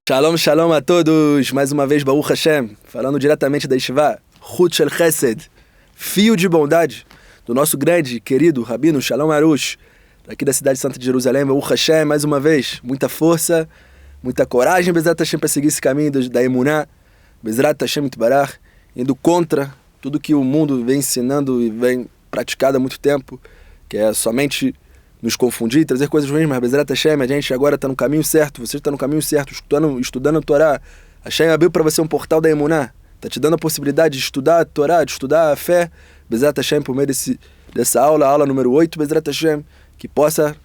Shalom, shalom a todos, mais uma vez Baruch Hashem, falando diretamente da Yeshiva, Chut Shel Chesed, fio de bondade, do nosso grande, querido Rabino Shalom Arush, daqui da cidade santa de Jerusalém, Baruch Hashem, mais uma vez, muita força, muita coragem, Bezrat Hashem, para seguir esse caminho da Emuná, Bezrat Hashem Itbarach, indo contra tudo que o mundo vem ensinando e vem praticado há muito tempo, que é somente nos confundir, trazer coisas ruins, mas Bezrat Hashem, a gente agora está no caminho certo, você está no caminho certo, estudando a Torá. Hashem abriu para você um portal da Emuná, está te dando a possibilidade de estudar a Torá, de estudar a fé, Bezrat Hashem, por meio dessa aula número 8, Bezrat Hashem, que possa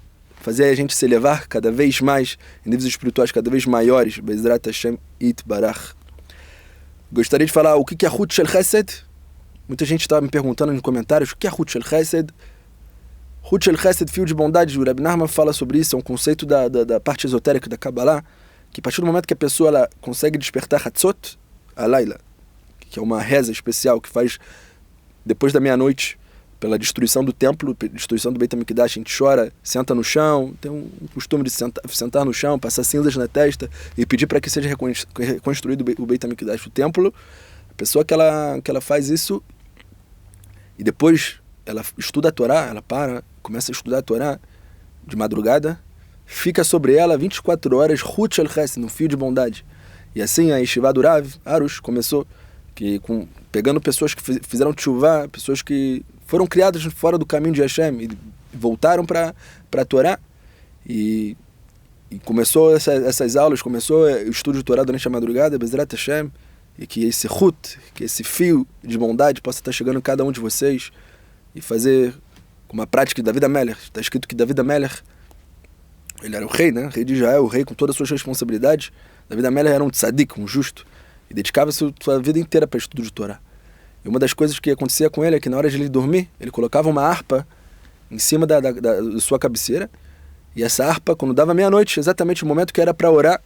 fazer a gente se elevar cada vez mais em níveis espirituais cada vez maiores, Bezrat Hashem Itbarach. Gostaria de falar o que é Chut Shel Chesed. Muita gente estava me perguntando nos comentários o que é Chut Shel Chesed. Chut Shel Chesed, fio de bondade, o Rabbi Nachman fala sobre isso, é um conceito da parte esotérica da Kabbalah, que a partir do momento que a pessoa ela consegue despertar Hatzot, a Laila, que é uma reza especial que faz depois da meia-noite, pela destruição do templo, destruição do Beit HaMikdash, a gente chora, senta no chão, tem um costume de sentar no chão, passar cinzas na testa e pedir para que seja reconstruído o Beit HaMikdash, o templo. A pessoa que ela faz isso e depois ela estuda a Torá, ela começa a estudar a Torá de madrugada, fica sobre ela 24 horas, Chut Shel Chesed, no fio de bondade. E assim a Yeshiva do Rav Arush começou, pegando pessoas que fizeram tchuvá, pessoas que foram criadas fora do caminho de Hashem e voltaram para a Torá. E começou essas aulas, começou o estudo de Torá durante a madrugada, Bezrat Hashem, e que esse Chut, que esse fio de bondade possa estar chegando em cada um de vocês, e fazer uma prática de David HaMelech. Está escrito que David HaMelech, ele era o rei, né? Rei de Israel, o rei com todas as suas responsabilidades. David HaMelech era um tzadik, um justo, e dedicava sua vida inteira para estudo de Torá. E uma das coisas que acontecia com ele é que na hora de ele dormir, ele colocava uma harpa em cima da sua cabeceira, e essa harpa, quando dava meia-noite, exatamente o momento que era para orar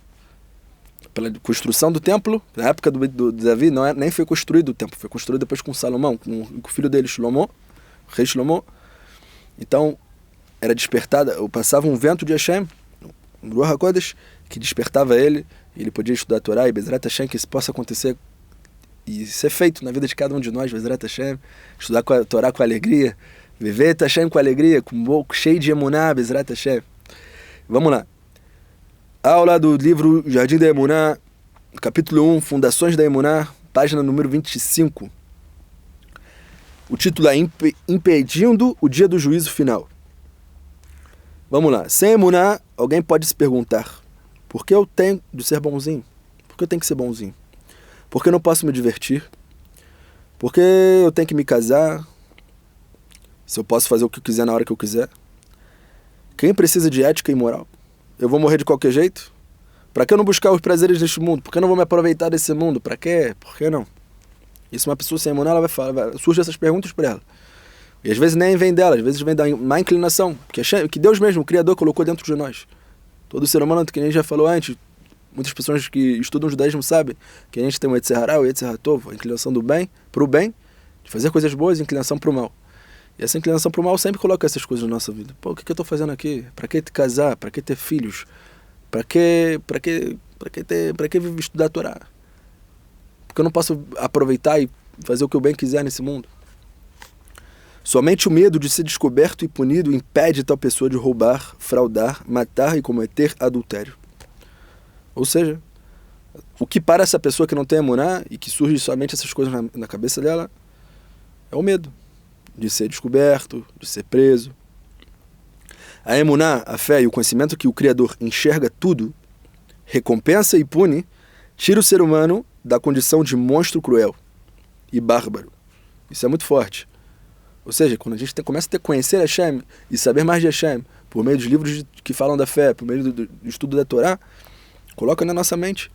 pela construção do templo, na época do Davi, nem foi construído o templo, foi construído depois com Salomão, com o filho dele, Shlomo, rei Shlomo. Então era despertada, passava um vento de Hashem, um Ruach HaKodesh, que despertava ele, e ele podia estudar a Torá, e Bezrat Hashem, que isso possa acontecer e ser feito na vida de cada um de nós, Bezrat Hashem, estudar a Torá com alegria, viver Hashem com alegria, com boca cheio de emuná, Bezrat Hashem. Vamos lá. Aula do livro Jardim da Emuná, capítulo 1, Fundações da Emuná, página número 25. O título é Impedindo o Dia do Juízo Final. Vamos lá. Sem emuná, alguém pode se perguntar: por que eu tenho de ser bonzinho? Por que eu tenho que ser bonzinho? Por que eu não posso me divertir? Por que eu tenho que me casar? Se eu posso fazer o que eu quiser na hora que eu quiser? Quem precisa de ética e moral? Eu vou morrer de qualquer jeito? Para que eu não buscar os prazeres deste mundo? Por que eu não vou me aproveitar desse mundo? Para quê? Por que não? Isso, uma pessoa sem emuná, ela vai falar, surge essas perguntas para ela. E às vezes nem vem dela, às vezes vem da má inclinação, que Deus mesmo, o Criador, colocou dentro de nós. Todo ser humano, que a gente já falou antes, muitas pessoas que estudam o judaísmo sabem que a gente tem o Yetzer Hara, o Yetzer Hatov, a inclinação do bem para o bem, de fazer coisas boas, e a inclinação para o mal. E essa inclinação para o mal sempre coloca essas coisas na nossa vida. Pô, o que eu estou fazendo aqui? Para que te casar? Para que ter filhos? Para que estudar a Torá? Porque eu não posso aproveitar e fazer o que eu bem quiser nesse mundo. Somente o medo de ser descoberto e punido impede tal pessoa de roubar, fraudar, matar e cometer adultério. Ou seja, o que para essa pessoa que não tem emuná e que surge somente essas coisas na cabeça dela é o medo de ser descoberto, de ser preso. A emuná, a fé e o conhecimento que o Criador enxerga tudo, recompensa e pune, tira o ser humano da condição de monstro cruel e bárbaro. Isso é muito forte. Ou seja, quando a gente começa a conhecer Hashem e saber mais de Hashem, por meio dos livros que falam da fé, por meio do estudo da Torá, coloca na nossa mente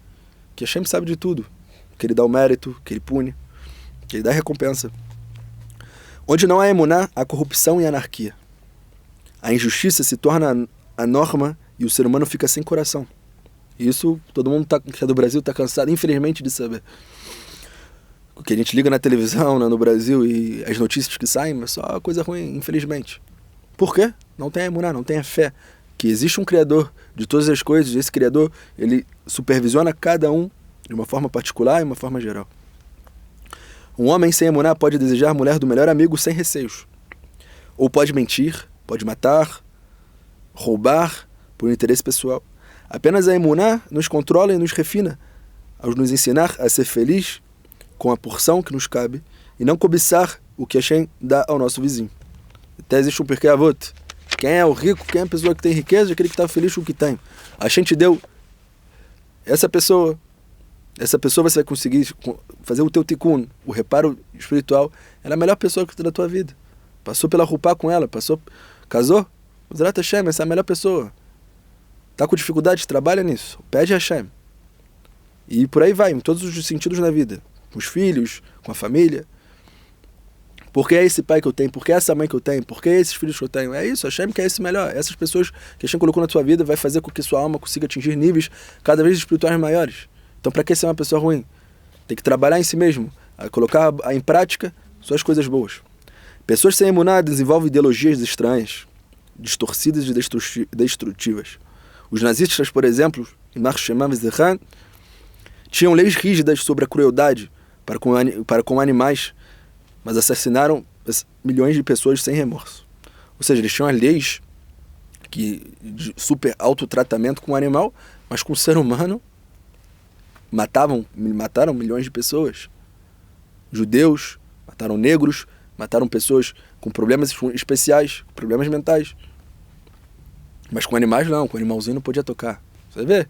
que Hashem sabe de tudo, que Ele dá o mérito, que Ele pune, que Ele dá a recompensa. Onde não há emuná, há corrupção e anarquia. A injustiça se torna a norma e o ser humano fica sem coração. Isso todo mundo que é do Brasil está cansado, infelizmente, de saber. O que a gente liga na televisão, né, no Brasil, e as notícias que saem é só coisa ruim, infelizmente. Por quê? Não tem a emuná, não tem a fé. que existe um Criador de todas as coisas, e esse Criador, ele supervisiona cada um de uma forma particular e uma forma geral. Um homem sem emuná pode desejar a mulher do melhor amigo sem receios. Ou pode mentir, pode matar, roubar por interesse pessoal. Apenas a emuná nos controla e nos refina, ao nos ensinar a ser feliz com a porção que nos cabe e não cobiçar o que Hashem dá ao nosso vizinho. Até existe um Pirkei Avot. Quem é o rico, quem é a pessoa que tem riqueza, é aquele que está feliz com o que tem. Hashem te deu essa pessoa você vai conseguir fazer o teu tikkun, o reparo espiritual. Ela é a melhor pessoa que tem na tua vida. Passou pela rupá com ela, casou, Zrat Hashem, essa é a melhor pessoa. Tá com dificuldade, trabalha nisso, pede a Hashem. E por aí vai, em todos os sentidos na vida. Com os filhos, com a família. Por que é esse pai que eu tenho? Por que é essa mãe que eu tenho? Por que é esses filhos que eu tenho? É isso, Hashem quer esse melhor. Essas pessoas que Hashem colocou na tua vida vai fazer com que sua alma consiga atingir níveis cada vez espirituais maiores. Então, para que ser uma pessoa ruim? Tem que trabalhar em si mesmo, colocar em prática suas coisas boas. Pessoas sem emuná desenvolvem ideologias estranhas, distorcidas e destrutivas. Os nazistas, por exemplo, Iemer Shema V'Zechan, tinham leis rígidas sobre a crueldade para com animais, mas assassinaram milhões de pessoas sem remorso. Ou seja, eles tinham as leis de super autotratamento com o animal, mas com o ser humano mataram milhões de pessoas. Judeus, mataram negros, mataram pessoas com problemas especiais, problemas mentais. Mas com animais não, com animalzinho não podia tocar. Você vê?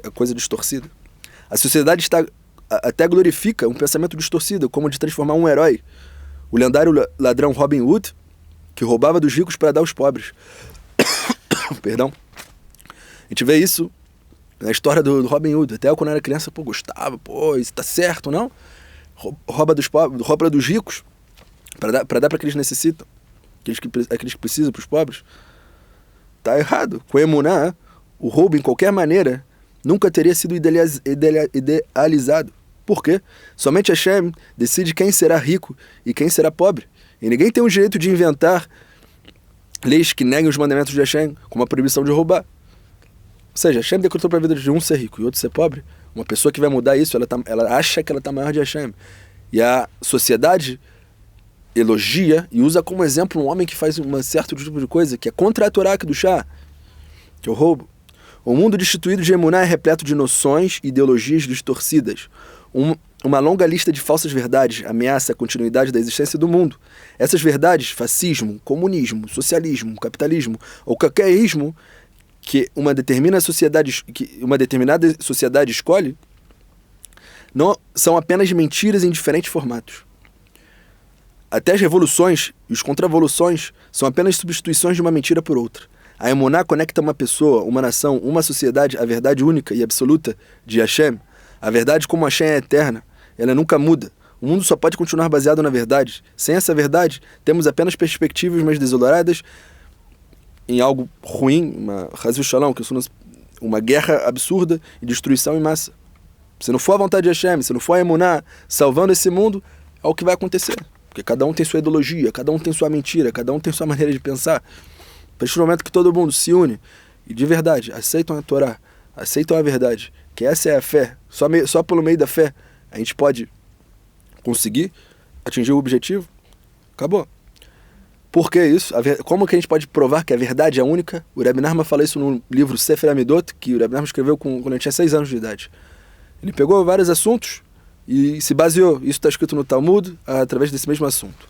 A coisa distorcida. A sociedade até glorifica um pensamento distorcido, como o de transformar um herói. O lendário ladrão Robin Hood, que roubava dos ricos para dar aos pobres. Perdão. A gente vê isso na história do Robin Hood. Até eu, quando era criança, gostava. Isso tá certo, não? Rouba dos pobres, rouba dos ricos para dar para aqueles que necessitam, aqueles que precisam, para os pobres. Tá errado. Com emuná, o roubo, em qualquer maneira, nunca teria sido idealizado. Por quê? Somente Hashem decide quem será rico e quem será pobre. E ninguém tem o direito de inventar leis que neguem os mandamentos de Hashem, como a proibição de roubar. Ou seja, Hashem decretou para a vida de um ser rico e outro ser pobre. Uma pessoa que vai mudar isso, ela acha que ela está maior de Hashem. E a sociedade elogia e usa como exemplo um homem que faz um certo tipo de coisa, que é contra a Torá do chá, que é o roubo. O mundo destituído de emuná é repleto de noções e ideologias distorcidas. Uma longa lista de falsas verdades ameaça a continuidade da existência do mundo. Essas verdades, fascismo, comunismo, socialismo, capitalismo ou qualquer ismo que uma determinada sociedade escolhe, não são apenas mentiras em diferentes formatos. Até as revoluções e os contra-revoluções são apenas substituições de uma mentira por outra. A emuná conecta uma pessoa, uma nação, uma sociedade à verdade única e absoluta de Hashem. A verdade, como Hashem é eterna, ela nunca muda. O mundo só pode continuar baseado na verdade. Sem essa verdade, temos apenas perspectivas mais desoladas em algo ruim, uma guerra absurda e destruição em massa. Se não for a vontade de Hashem, se não for a emuná salvando esse mundo, é o que vai acontecer. Porque cada um tem sua ideologia, cada um tem sua mentira, cada um tem sua maneira de pensar. A partir do momento que todo mundo se une e de verdade aceitam a Torá, aceitam a verdade, que essa é a fé, só pelo meio da fé a gente pode conseguir atingir o objetivo, acabou. Por que isso? Como que a gente pode provar que a verdade é única? O Rebbe Nachman fala isso no livro Sefer Amidot, que o Rebbe Nachman escreveu quando ele tinha 6 anos de idade. Ele pegou vários assuntos e se baseou, isso está escrito no Talmud, através desse mesmo assunto.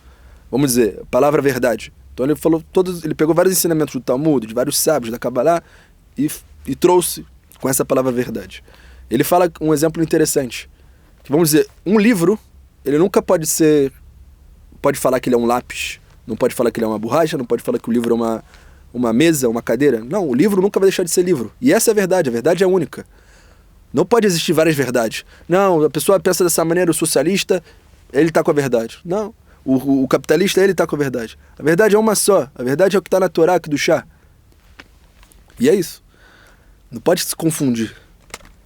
Vamos dizer, a palavra verdade. Então ele pegou vários ensinamentos do Talmud, de vários sábios da Kabbalah e trouxe com essa palavra verdade. Ele fala um exemplo interessante. Que, vamos dizer, um livro, ele nunca pode falar que ele é um lápis, não pode falar que ele é uma borracha, não pode falar que o livro é uma mesa, uma cadeira. Não, o livro nunca vai deixar de ser livro. E essa é a verdade é única. Não pode existir várias verdades. Não, a pessoa pensa dessa maneira, o socialista, ele está com a verdade. Não, o capitalista, ele está com a verdade. A verdade é uma só. A verdade é o que está na Torá, do chá. E é isso. Não pode se confundir.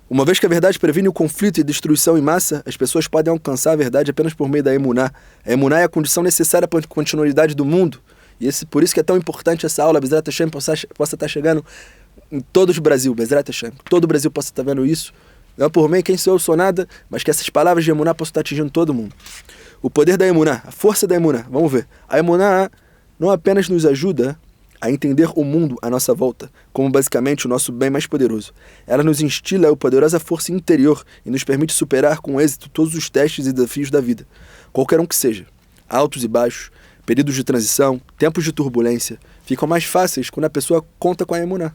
Uma vez que a verdade previne o conflito e destruição em massa, as pessoas podem alcançar a verdade apenas por meio da emuná. A emuná é a condição necessária para a continuidade do mundo E por isso que é tão importante essa aula, Bezerra Hashem, possa estar chegando em todo o Brasil, Bezerra Hashem. Todo o Brasil possa estar vendo isso. Não é por mim, quem sou eu, sou nada, mas que essas palavras de Emuná possam estar atingindo todo mundo. O poder da Emuná, a força da Emuná, vamos ver. A Emuná não apenas nos ajuda a entender o mundo à nossa volta, como basicamente o nosso bem mais poderoso. Ela nos instila a poderosa força interior e nos permite superar com êxito todos os testes e desafios da vida, qualquer um que seja. Altos e baixos, períodos de transição, tempos de turbulência, ficam mais fáceis quando a pessoa conta com a Emuná.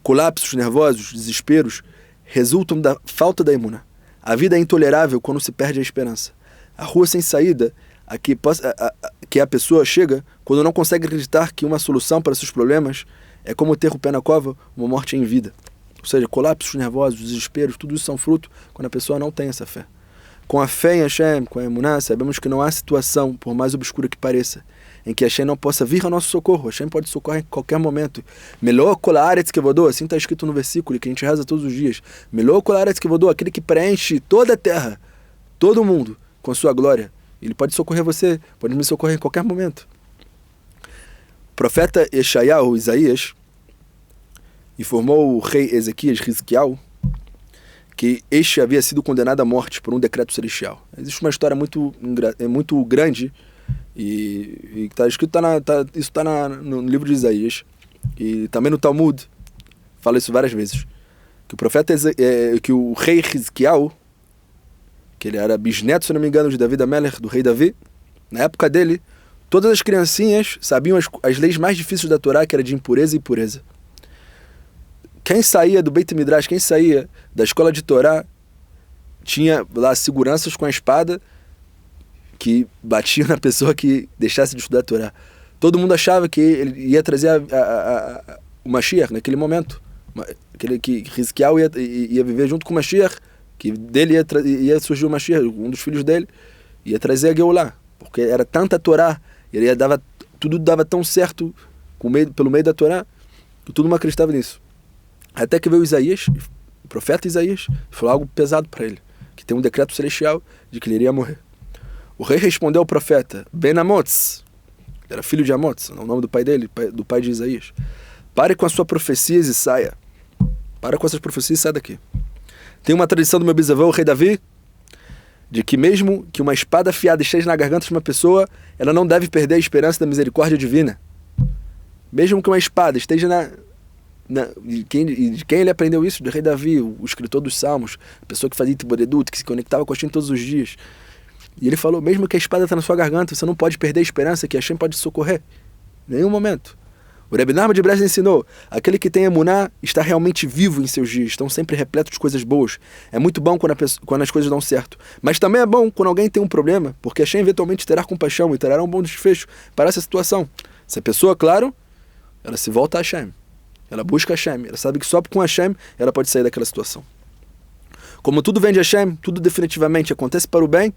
Colapsos nervosos, desesperos, resultam da falta da Emuná. A vida é intolerável quando se perde a esperança. A rua sem saída a que a pessoa chega quando não consegue acreditar que uma solução para seus problemas é como ter o pé na cova, uma morte em vida. Ou seja, colapsos nervosos, desesperos, tudo isso são fruto quando a pessoa não tem essa fé. Com a fé em Hashem, com a Emuná, sabemos que não há situação, por mais obscura que pareça, em que Hashem não possa vir ao nosso socorro. Hashem pode socorrer em qualquer momento. Melhor kolaretz kevodô, assim está escrito no versículo que a gente reza todos os dias. Melhor kolaretz kevodô, aquele que preenche toda a terra, todo mundo, com sua glória. Ele pode socorrer você, pode me socorrer em qualquer momento. O profeta Yeshayahu, Isaías, informou o rei Ezequias, Hizquial, que este havia sido condenado à morte por um decreto celestial. Existe uma história muito grande e está escrito, isso está no livro de Isaías e também no Talmud, fala isso várias vezes, que o profeta que o rei Hizquial, que ele era bisneto, se não me engano, de Davi Amelech, do rei Davi, na época dele, todas as criancinhas sabiam as leis mais difíceis da Torá, que era de impureza e pureza. Quem saía do Beit Midrash, quem saía da escola de Torá, tinha lá seguranças com a espada que batiam na pessoa que deixasse de estudar a Torá. Todo mundo achava que ele ia trazer o Mashiach naquele momento. Aquele que Hizquial ia viver junto com o Mashiach, que dele ia surgir o Mashiach, um dos filhos dele, ia trazer a Geulah, porque era tanta Torá, tudo dava tão certo pelo meio da Torá, que todo mundo acreditava nisso. Até que veio Isaías, o profeta Isaías, falou algo pesado para ele, que tem um decreto celestial de que ele iria morrer. O rei respondeu ao profeta, Ben Amotz, era filho de Amotz, o nome do pai dele, do pai de Isaías. Pare com as suas profecias e saia. Para com essas profecias e saia daqui. Tem uma tradição do meu bisavô, o rei Davi, de que mesmo que uma espada afiada esteja na garganta de uma pessoa, ela não deve perder a esperança da misericórdia divina. Mesmo que uma espada esteja de quem ele aprendeu isso? Do rei Davi, o escritor dos Salmos, a pessoa que fazia Tiboredut, que se conectava com Hashem todos os dias. E ele falou, mesmo que a espada está na sua garganta, você não pode perder a esperança que Hashem pode te socorrer. Em nenhum momento. O Rebbe Nachman de Brest ensinou, aquele que tem emuná está realmente vivo em seus dias, estão sempre repletos de coisas boas. É muito bom quando as coisas dão certo. Mas também é bom quando alguém tem um problema, porque Hashem eventualmente terá compaixão e terá um bom desfecho para essa situação. Essa pessoa, claro, ela se volta a Hashem. Ela busca Hashem, ela sabe que só com Hashem ela pode sair daquela situação. Como tudo vem de Hashem, tudo definitivamente acontece para o bem,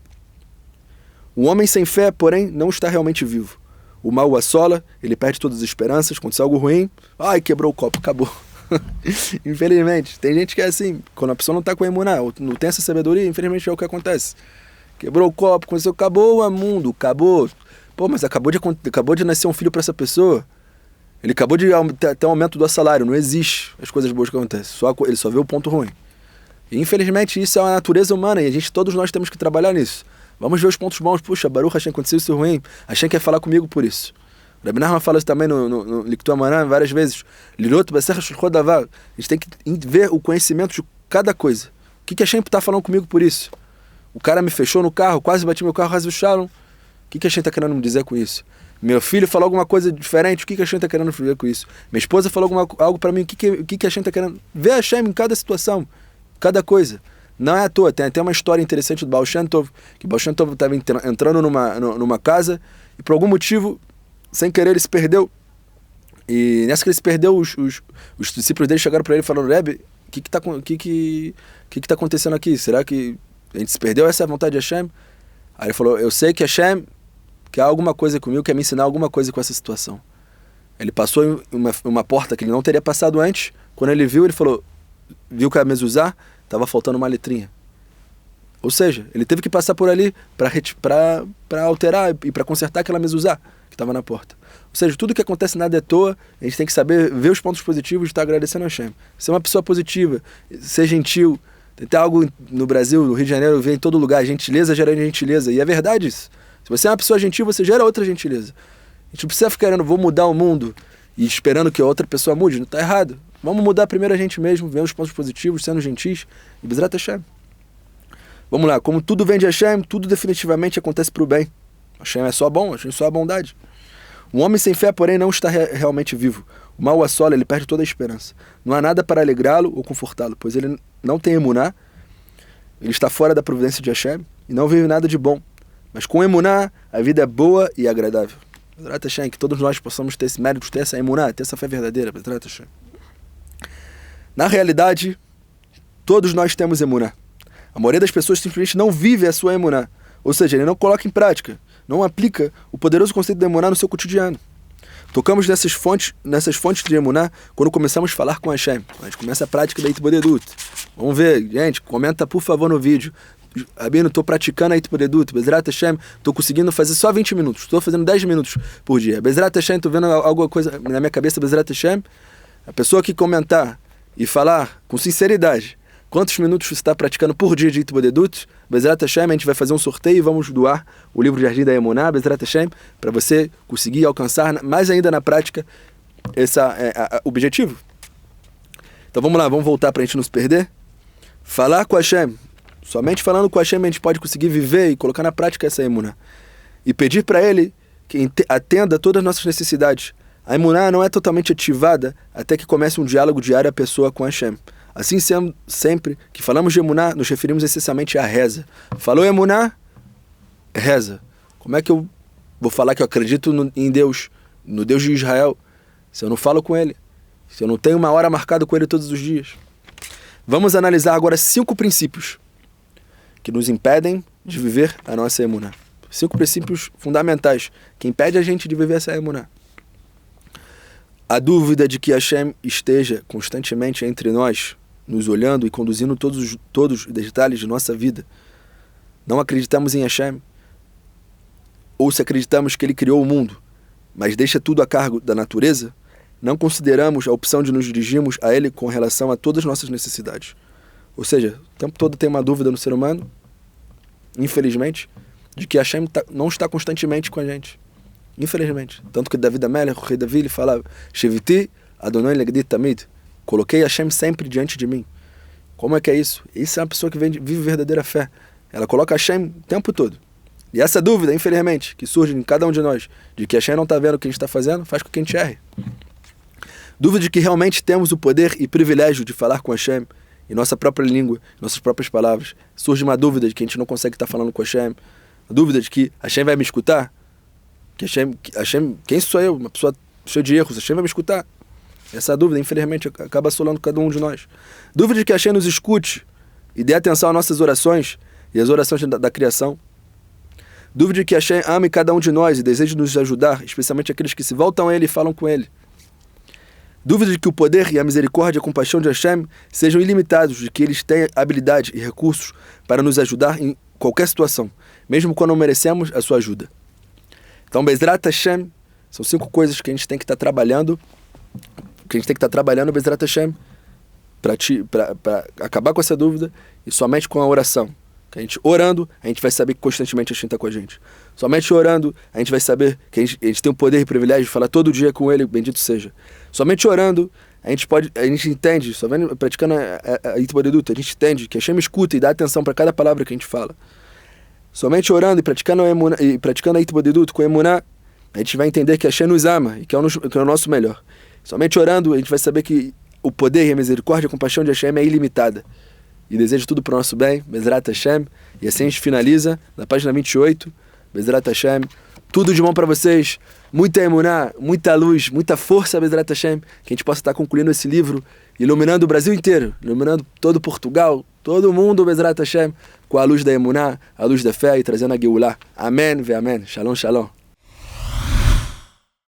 o homem sem fé, porém, não está realmente vivo. O mal o assola, ele perde todas as esperanças, acontece algo ruim, quebrou o copo, acabou. Infelizmente, tem gente que é assim, quando a pessoa não está com a emuná, ou não tem essa sabedoria, infelizmente é o que acontece. Quebrou o copo, aconteceu, acabou o mundo, acabou. Pô, mas acabou de nascer um filho para essa pessoa. Ele acabou de ter um aumento do salário, não existe as coisas boas que acontecem, ele só vê o ponto ruim. E infelizmente isso é a natureza humana e todos nós temos que trabalhar nisso. Vamos ver os pontos bons. Puxa, Baruch Hashem, aconteceu isso ruim. Hashem quer falar comigo por isso. O Rebbe Nachman fala isso também no Likutei Moharan várias vezes. Lirot Beserra Shulchan Davar. A gente tem que ver o conhecimento de cada coisa. O que Hashem está falando comigo por isso? O cara me fechou no carro, quase bati meu carro, quase Shalom. O que Hashem está querendo me dizer com isso? Meu filho falou alguma coisa diferente, o que Hashem está querendo me dizer com isso? Minha esposa falou algo para mim, o que Hashem está querendo? Ver Hashem em cada situação, cada coisa. Não é à toa, tem até uma história interessante do Baal Shem Tov, que o Baal Shem Tov estava entrando numa casa e por algum motivo, sem querer, ele se perdeu. E nessa que ele se perdeu, os discípulos dele chegaram para ele e falaram, Rebbe, o que está acontecendo aqui? Será que a gente se perdeu? Essa é a vontade de Hashem? Aí ele falou, eu sei que Hashem quer alguma coisa comigo, quer me ensinar alguma coisa com essa situação. Ele passou em uma porta que ele não teria passado antes. Quando ele viu, ele falou, viu que a mezuzá estava faltando uma letrinha. Ou seja, ele teve que passar por ali para alterar e para consertar aquela mezuzá que estava na porta. Ou seja, tudo que acontece nada é à toa, a gente tem que saber ver os pontos positivos e estar agradecendo a Hashem. Ser uma pessoa positiva, ser gentil. Tem algo no Brasil, no Rio de Janeiro, vem em todo lugar, gentileza gera gentileza. E é verdade isso. Se você é uma pessoa gentil, você gera outra gentileza. A gente não precisa ficar querendo, vou mudar o mundo e esperando que a outra pessoa mude. Não está errado. Vamos mudar primeiro a gente mesmo, vendo os pontos positivos, sendo gentis. E Bezrat Hashem. Vamos lá, como tudo vem de Hashem, tudo definitivamente acontece para o bem. Hashem é só bom, Hashem é só a bondade. Um homem sem fé, porém, não está realmente vivo. O mal o assola, ele perde toda a esperança. Não há nada para alegrá-lo ou confortá-lo, pois ele não tem emuná, ele está fora da providência de Hashem e não vive nada de bom. Mas com emuná, a vida é boa e agradável. Bezrat Hashem, que todos nós possamos ter esse mérito, ter essa emuná, ter essa fé verdadeira. Bezrat Hashem. Na realidade, todos nós temos emuná. A maioria das pessoas simplesmente não vive a sua emuná. Ou seja, ele não coloca em prática, não aplica o poderoso conceito da emuná no seu cotidiano. Tocamos nessas fontes de emuná quando começamos a falar com Hashem. A gente começa a prática da Itbodedut. Vamos ver, gente, comenta por favor no vídeo. Rabino, estou praticando a Itbodedut. Bezrat Hashem, estou conseguindo fazer só 20 minutos. Estou fazendo 10 minutos por dia. Bezrat Hashem, estou vendo alguma coisa na minha cabeça. Bezrat Hashem, a pessoa que comentar e falar com sinceridade quantos minutos você está praticando por dia de Itbodedut, Bezrat Hashem, a gente vai fazer um sorteio e vamos doar o livro Jardim da Emuná, Bezrat Hashem, para você conseguir alcançar mais ainda na prática esse objetivo. Então vamos lá, vamos voltar para a gente não se perder. Falar com Hashem, somente falando com Hashem a gente pode conseguir viver e colocar na prática essa Emuná. E pedir para Ele que atenda a todas as nossas necessidades. A Emuná não é totalmente ativada até que comece um diálogo diário a pessoa com Hashem. Assim sendo, sempre que falamos de Emuná, nos referimos essencialmente à reza. Falou Emuná? Reza. Como é que eu vou falar que eu acredito em Deus, no Deus de Israel, se eu não falo com Ele? Se eu não tenho uma hora marcada com Ele todos os dias? Vamos analisar agora 5 princípios que nos impedem de viver a nossa Emuná. 5 princípios fundamentais que impedem a gente de viver essa Emuná. A dúvida de que Hashem esteja constantemente entre nós, nos olhando e conduzindo todos os detalhes de nossa vida. Não acreditamos em Hashem, ou se acreditamos que Ele criou o mundo, mas deixa tudo a cargo da natureza, não consideramos a opção de nos dirigirmos a Ele com relação a todas as nossas necessidades. Ou seja, o tempo todo tem uma dúvida no ser humano, infelizmente, de que Hashem não está constantemente com a gente. Infelizmente. Tanto que David Amelech, o rei Davi, ele fala Sheviti Adonai Legdi Tamid. Coloquei Hashem sempre diante de mim. Como é que é isso? Isso é uma pessoa que vive verdadeira fé. Ela coloca Hashem o tempo todo. E essa dúvida, infelizmente, que surge em cada um de nós, de que Hashem não está vendo o que a gente está fazendo, faz com que a gente erre. Dúvida de que realmente temos o poder e privilégio de falar com Hashem em nossa própria língua, em nossas próprias palavras. Surge uma dúvida de que a gente não consegue estar falando com Hashem. A dúvida de que Hashem vai me escutar. Que Hashem, quem sou eu? Uma pessoa cheia de erros. Hashem vai me escutar. Essa dúvida, infelizmente, acaba assolando cada um de nós. Dúvida de que Hashem nos escute e dê atenção às nossas orações e às orações da criação. Dúvida de que Hashem ame cada um de nós e deseje nos ajudar, especialmente aqueles que se voltam a Ele e falam com Ele. Dúvida de que o poder e a misericórdia e a compaixão de Hashem sejam ilimitados, de que eles têm habilidade e recursos para nos ajudar em qualquer situação, mesmo quando não merecemos a sua ajuda. Então, Bezrat Hashem, são 5 coisas que a gente tem que estar trabalhando, Bezrat Hashem, para acabar com essa dúvida, e somente com a oração. Que a gente orando, a gente vai saber que constantemente Hashem está com a gente. Somente orando, a gente vai saber que a gente tem o poder e o privilégio de falar todo dia com Ele, bendito seja. Somente orando, a gente entende, só vendo, praticando a Itbodedut, a gente entende que Hashem escuta e dá atenção para cada palavra que a gente fala. Somente orando e praticando a Itbodedut com a Emuná, a gente vai entender que Hashem nos ama e que é o nosso melhor. Somente orando, a gente vai saber que o poder e a misericórdia e a compaixão de Hashem é ilimitada. E desejo tudo para o nosso bem, Bezrat Hashem. E assim a gente finaliza, na página 28, Bezrat Hashem. Tudo de bom para vocês, muita emuná, muita luz, muita força, Bezrat Hashem. Que a gente possa estar concluindo esse livro, iluminando o Brasil inteiro, iluminando todo Portugal, todo mundo, Bezrat Hashem, com a luz da emuná, a luz da fé e trazendo a Geulah. Amém, ve amém. Shalom, shalom.